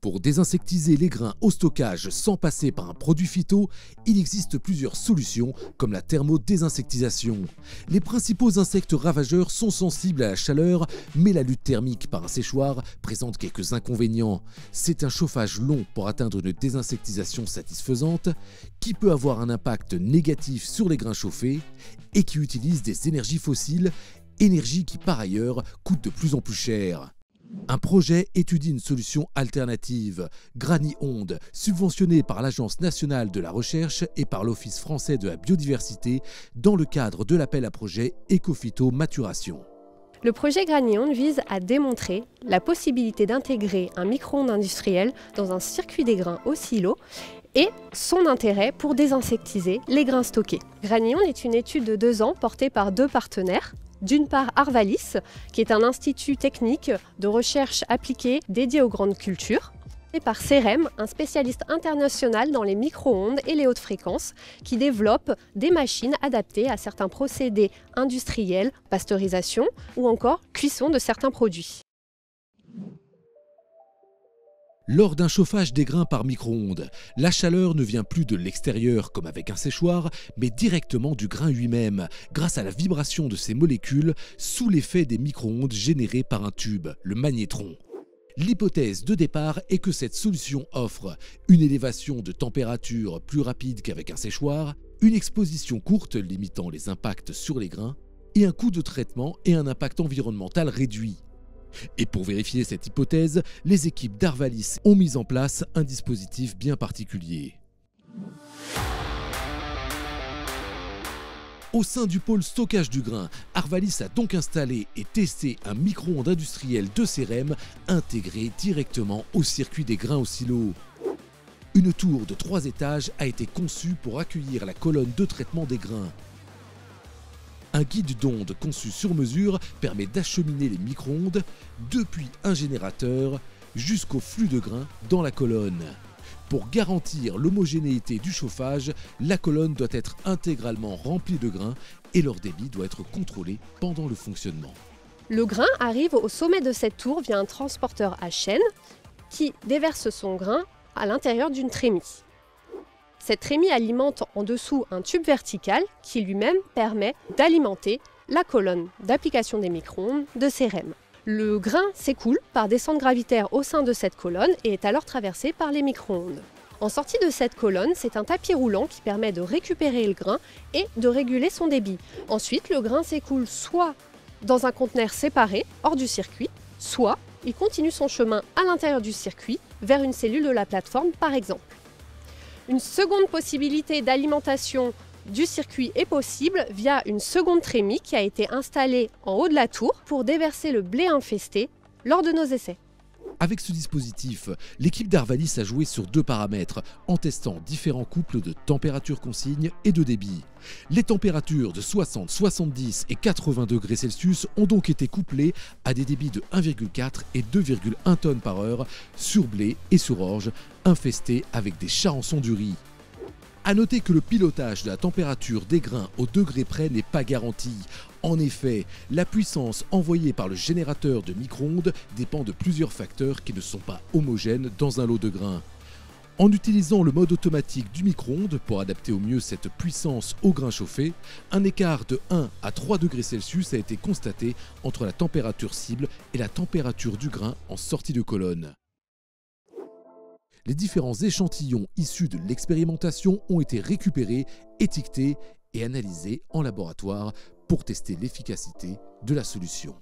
Pour désinsectiser les grains au stockage sans passer par un produit phyto, il existe plusieurs solutions comme la thermodésinsectisation. Les principaux insectes ravageurs sont sensibles à la chaleur, mais la lutte thermique par un séchoir présente quelques inconvénients. C'est un chauffage long pour atteindre une désinsectisation satisfaisante, qui peut avoir un impact négatif sur les grains chauffés et qui utilise des énergies fossiles, énergie qui par ailleurs coûte de plus en plus cher. Un projet étudie une solution alternative, Granionde, subventionné par l'Agence nationale de la recherche et par l'Office français de la biodiversité dans le cadre de l'appel à projet Ecophyto Maturation. Le projet Granionde vise à démontrer la possibilité d'intégrer un micro-ondes industriel dans un circuit des grains au silo et son intérêt pour désinsectiser les grains stockés. Granionde est une étude de 2 ans portée par 2 partenaires. D'une part Arvalis, qui est un institut technique de recherche appliquée dédié aux grandes cultures, et par CEREM, un spécialiste international dans les micro-ondes et les hautes fréquences, qui développe des machines adaptées à certains procédés industriels, pasteurisation ou encore cuisson de certains produits. Lors d'un chauffage des grains par micro-ondes, la chaleur ne vient plus de l'extérieur comme avec un séchoir, mais directement du grain lui-même, grâce à la vibration de ses molécules sous l'effet des micro-ondes générées par un tube, le magnétron. L'hypothèse de départ est que cette solution offre une élévation de température plus rapide qu'avec un séchoir, une exposition courte limitant les impacts sur les grains, et un coût de traitement et un impact environnemental réduit. Et pour vérifier cette hypothèse, les équipes d'Arvalis ont mis en place un dispositif bien particulier. Au sein du pôle stockage du grain, Arvalis a donc installé et testé un micro-ondes industriel de CEREM intégré directement au circuit des grains au silo. Une tour de 3 étages a été conçue pour accueillir la colonne de traitement des grains. Un guide d'ondes conçu sur mesure permet d'acheminer les micro-ondes depuis un générateur jusqu'au flux de grains dans la colonne. Pour garantir l'homogénéité du chauffage, la colonne doit être intégralement remplie de grains et leur débit doit être contrôlé pendant le fonctionnement. Le grain arrive au sommet de cette tour via un transporteur à chaîne qui déverse son grain à l'intérieur d'une trémie. Cette trémie alimente en dessous un tube vertical qui lui-même permet d'alimenter la colonne d'application des micro-ondes de CEREM. Le grain s'écoule par descente gravitaire au sein de cette colonne et est alors traversé par les micro-ondes. En sortie de cette colonne, c'est un tapis roulant qui permet de récupérer le grain et de réguler son débit. Ensuite, le grain s'écoule soit dans un conteneur séparé, hors du circuit, soit il continue son chemin à l'intérieur du circuit, vers une cellule de la plateforme par exemple. Une seconde possibilité d'alimentation du circuit est possible via une seconde trémie qui a été installée en haut de la tour pour déverser le blé infesté lors de nos essais. Avec ce dispositif, l'équipe d'Arvalis a joué sur 2 paramètres en testant différents couples de température consigne et de débit. Les températures de 60, 70 et 80 degrés Celsius ont donc été couplées à des débits de 1,4 et 2,1 tonnes par heure sur blé et sur orge infestés avec des charançons du riz. A noter que le pilotage de la température des grains au degré près n'est pas garanti. En effet, la puissance envoyée par le générateur de micro-ondes dépend de plusieurs facteurs qui ne sont pas homogènes dans un lot de grains. En utilisant le mode automatique du micro-ondes pour adapter au mieux cette puissance au grain chauffé, un écart de 1 à 3 degrés Celsius a été constaté entre la température cible et la température du grain en sortie de colonne. Les différents échantillons issus de l'expérimentation ont été récupérés, étiquetés et analysés en laboratoire pour tester l'efficacité de la solution.